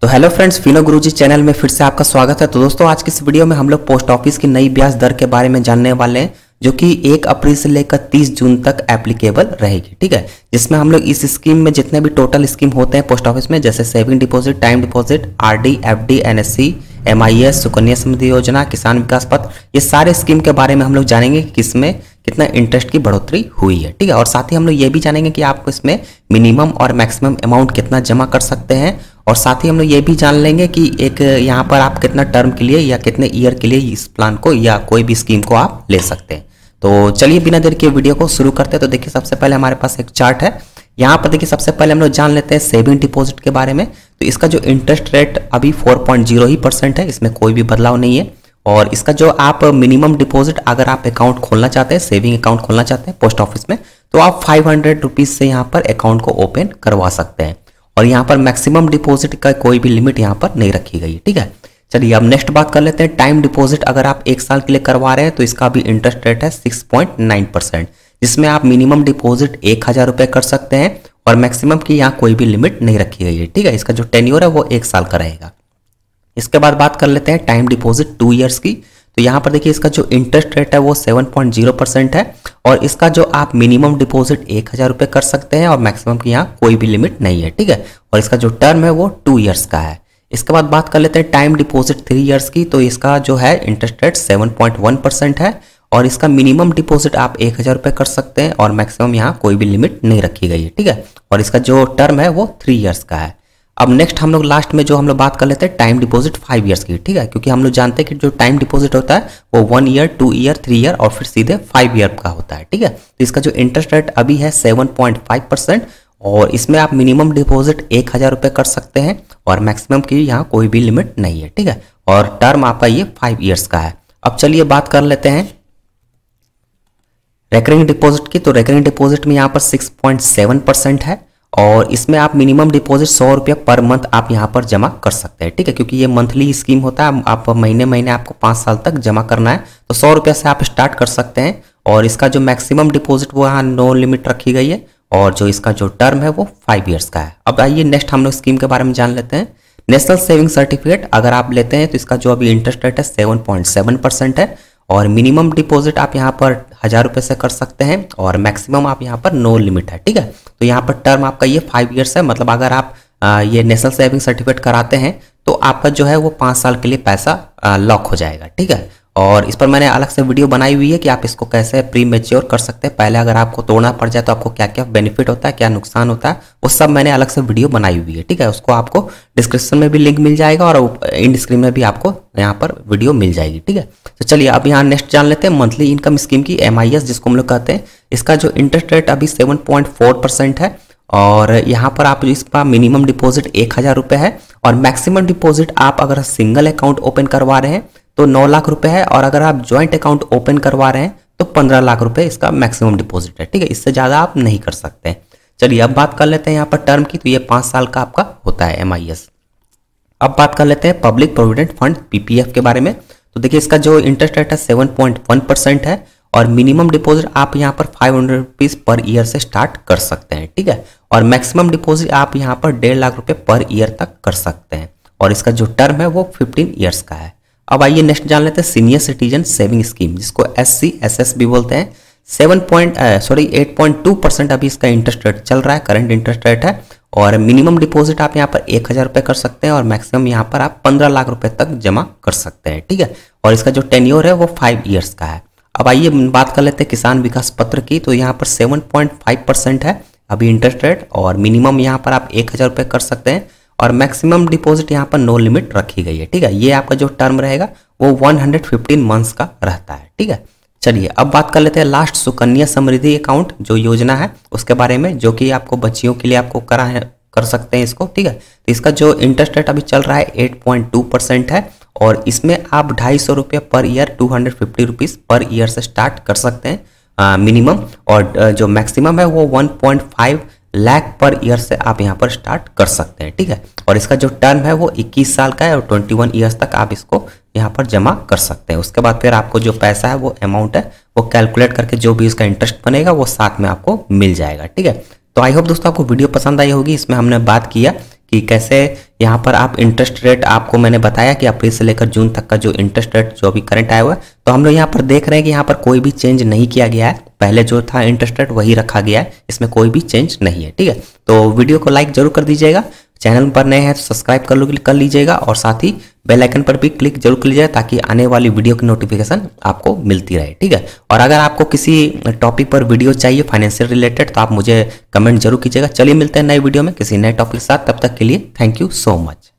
तो hello friends, Fino गुरुजी channel में फिर से आपका स्वागत है। तो दोस्तों, आज की इस वीडियो में हम लोग पोस्ट ऑफिस की नई ब्याज दर के बारे में जानने वाले हैं, जो कि 1 अप्रैल से लेकर 30 जून तक एप्लीकेबल रहेगी। ठीक है, जिसमें हम लोग इस स्कीम में जितने भी टोटल स्कीम होते हैं पोस्ट ऑफिस में, जैसे saving deposit, time deposit, RD, FD, NSC, MIS, Sukanya Samriddhi Yojana, Kisan विकास पत्र, ये सारे स्कीम के बारे में हम लोग जानेंगे कि किसमें कितना इंटरेस्ट की बढ़ोतरी हुई है। ठीक है, और साथ ही हम लोग ये भी जानेंगे कि आपको इसमें मिनिमम और मैक्सिमम अमाउंट कितना जमा कर सकते हैं, और साथ ही हम लोग ये भी जान लेंगे कि एक यहाँ पर आप कितना टर्म के लिए या कितने ईयर के लिए इस प्लान को या कोई भी स्कीम को आप ले सकते हैं। तो चलिए बिना देर के वीडियो को शुरू करते हैं। तो देखिए, सबसे पहले हमारे पास एक चार्ट है। यहाँ पर देखिए, सबसे पहले हम लोग जान लेते हैं सेविंग डिपॉजिट के बारे में। तो इसका जो इंटरेस्ट रेट अभी 4.0% है, इसमें कोई भी बदलाव नहीं है। और इसका जो आप मिनिमम डिपॉजिट, अगर आप अकाउंट खोलना चाहते हैं, सेविंग अकाउंट खोलना चाहते हैं पोस्ट ऑफिस में, तो आप 500 रुपीज से यहाँ पर अकाउंट को ओपन करवा सकते हैं। और यहाँ पर मैक्सिमम डिपॉजिट का कोई भी लिमिट यहाँ पर नहीं रखी गई है। ठीक है, चलिए अब नेक्स्ट बात कर लेते हैं। टाइम डिपॉजिट अगर आप 1 साल के लिए करवा रहे हैं तो इसका भी इंटरेस्ट रेट है 6.9%, जिसमें आप मिनिमम डिपॉजिट 1000 रुपये कर सकते हैं और मैक्सिमम की यहाँ कोई भी लिमिट नहीं रखी गई है। ठीक है, इसका जो टेन्योर है वो 1 साल का रहेगा। इसके बाद बात कर लेते हैं टाइम डिपॉजिट 2 ईयर्स की। तो यहाँ पर देखिए, इसका जो इंटरेस्ट रेट है वो 7.0% है और इसका जो आप मिनिमम डिपॉजिट 1000 रुपये कर सकते हैं और मैक्सिमम की यहाँ कोई भी लिमिट नहीं है। ठीक है, और इसका जो टर्म है वो 2 ईयर्स का है। इसके बाद बात कर लेते हैं टाइम डिपॉजिट 3 ईयर्स की। तो इसका जो है इंटरेस्ट रेट 7.1% है और इसका मिनिमम डिपॉजिट आप 1000 रुपये कर सकते हैं और मैक्सिमम यहाँ कोई भी लिमिट नहीं रखी गई है। ठीक है, और इसका जो टर्म है वो 3 ईयर्स का है। अब नेक्स्ट हम लोग लास्ट में जो हम लोग बात कर लेते हैं टाइम डिपॉजिट 5 ईयर्स की। ठीक है, क्योंकि हम लोग जानते हैं कि जो टाइम डिपॉजिट होता है वो 1 ईयर, 2 ईयर, 3 ईयर और फिर सीधे 5 ईयर का होता है। ठीक है, तो इसका जो इंटरेस्ट रेट अभी है 7.5% और इसमें आप मिनिमम डिपॉजिट 1000 रुपये कर सकते हैं और मैक्सिमम की यहाँ कोई भी लिमिट नहीं है। ठीक है, और टर्म आपका ये 5 ईयर्स का है। अब चलिए बात कर लेते हैं रेकरिंग डिपॉजिट की। तो रेकरिंग डिपॉजिट में यहाँ पर 6.7% है और इसमें आप मिनिमम डिपॉजिट 100 रुपये पर मंथ आप यहाँ पर जमा कर सकते हैं। ठीक है, क्योंकि ये मंथली स्कीम होता है, आप महीने महीने आपको 5 साल तक जमा करना है, तो 100 रुपये से आप स्टार्ट कर सकते हैं। और इसका जो मैक्सिमम डिपॉजिट वो यहाँ नो लिमिट रखी गई है और जो इसका जो टर्म है वो 5 ईयर्स का है। अब आइए नेक्स्ट हम लोग स्कीम के बारे में जान लेते हैं। नेशनल सेविंग सर्टिफिकेट अगर आप लेते हैं तो इसका जो अभी इंटरेस्ट रेट है 7.7% है और मिनिमम डिपॉजिट आप यहाँ पर 1000 रुपये से कर सकते हैं और मैक्सिमम आप यहाँ पर नो लिमिट है। ठीक है, तो यहाँ पर टर्म आपका ये 5 ईयर्स है। मतलब अगर आप ये नेशनल सेविंग सर्टिफिकेट कराते हैं तो आपका जो है वो 5 साल के लिए पैसा लॉक हो जाएगा। ठीक है, और इस पर मैंने अलग से वीडियो बनाई हुई है कि आप इसको कैसे प्री मैच्योर कर सकते हैं। पहले अगर आपको तोड़ना पड़ जाए तो आपको क्या क्या बेनिफिट होता है, क्या नुकसान होता है, वो सब मैंने अलग से वीडियो बनाई हुई है। ठीक है, उसको आपको डिस्क्रिप्शन में भी लिंक मिल जाएगा और इन स्क्रीन में भी आपको यहाँ पर वीडियो मिल जाएगी। ठीक है, तो चलिए अब यहाँ नेक्स्ट जान लेते हैं मंथली इनकम स्कीम की, MIS जिसको हम लोग कहते हैं। इसका जो इंटरेस्ट रेट अभी 7.4% है और यहाँ पर आप इसका मिनिमम डिपॉजिट 1000 रुपये है और मैक्सिमम डिपॉजिट आप अगर सिंगल अकाउंट ओपन करवा रहे हैं तो 9 लाख रुपए है और अगर आप ज्वाइंट अकाउंट ओपन करवा रहे हैं तो 15 लाख रुपए इसका मैक्सिमम डिपॉजिट है। ठीक है, इससे ज़्यादा आप नहीं कर सकते। चलिए अब बात कर लेते हैं यहाँ पर टर्म की। तो ये 5 साल का आपका होता है MIS। अब बात कर लेते हैं पब्लिक प्रोविडेंट फंड PPF के बारे में। तो देखिए, इसका जो इंटरेस्ट रेट है 7.1% है और मिनिमम डिपॉजिट आप यहाँ पर 500 रुपीज़ पर ईयर से स्टार्ट कर सकते हैं। ठीक है, और मैक्सिमम डिपॉजिट आप यहाँ पर 1.5 लाख रुपये पर ईयर तक कर सकते हैं और इसका जो टर्म है वो 15 ईयर्स का है। अब आइए नेक्स्ट जान लेते हैं सीनियर सिटीजन सेविंग स्कीम, जिसको SCSS भी बोलते हैं। 8.2% अभी इसका इंटरेस्ट रेट चल रहा है, करंट इंटरेस्ट रेट है और मिनिमम डिपॉजिट आप यहाँ पर 1000 रुपये कर सकते हैं और मैक्सिमम यहाँ पर आप 15 लाख रुपए तक जमा कर सकते हैं। ठीक है, और इसका जो टेन्योर है वो 5 ईयर्स का है। अब आइए बात कर लेते हैं किसान विकास पत्र की। तो यहाँ पर 7.5% है अभी इंटरेस्ट रेट और मिनिमम यहाँ पर आप 1000 रुपये कर सकते हैं और मैक्सिमम डिपॉजिट यहाँ पर नो लिमिट रखी गई है। ठीक है, ये आपका जो टर्म रहेगा वो 115 मंथ्स का रहता है। ठीक है, चलिए अब बात कर लेते हैं लास्ट सुकन्या समृद्धि अकाउंट जो योजना है उसके बारे में, जो कि आपको बच्चियों के लिए आपको कर सकते हैं इसको। ठीक है, तो इसका जो इंटरेस्ट रेट अभी चल रहा है 8.2% है और इसमें आप 250 रुपये per year 250 rupees per year से स्टार्ट कर सकते हैं मिनिमम और जो मैक्सिमम है वो 1.5 लाख पर ईयर से आप यहाँ पर स्टार्ट कर सकते हैं। ठीक है, और इसका जो टर्म है वो 21 साल का है और 21 ईयर्स तक आप इसको यहाँ पर जमा कर सकते हैं। उसके बाद फिर आपको जो पैसा है वो अमाउंट है वो कैलकुलेट करके जो भी इसका इंटरेस्ट बनेगा वो साथ में आपको मिल जाएगा। ठीक है, तो आई होप दोस्तों आपको वीडियो पसंद आई होगी। इसमें हमने बात किया कि कैसे यहाँ पर आप इंटरेस्ट रेट, आपको मैंने बताया कि अप्रैल से लेकर जून तक का जो इंटरेस्ट रेट जो अभी करंट आया हुआ है, तो हम लोग यहाँ पर देख रहे हैं कि यहाँ पर कोई भी चेंज नहीं किया गया है। पहले जो था इंटरेस्ट रेट वही रखा गया है, इसमें कोई भी चेंज नहीं है। ठीक है, तो वीडियो को लाइक जरूर कर दीजिएगा, चैनल पर नए हैं तो सब्सक्राइब कर लीजिएगा और साथ ही बेल आइकन पर भी क्लिक जरूर कर लीजिएगा ताकि आने वाली वीडियो की नोटिफिकेशन आपको मिलती रहे। ठीक है, और अगर आपको किसी टॉपिक पर वीडियो चाहिए फाइनेंशियल रिलेटेड तो आप मुझे कमेंट जरूर कीजिएगा। चलिए मिलते हैं नए वीडियो में किसी नए टॉपिक के साथ, तब तक के लिए थैंक यू सो मच।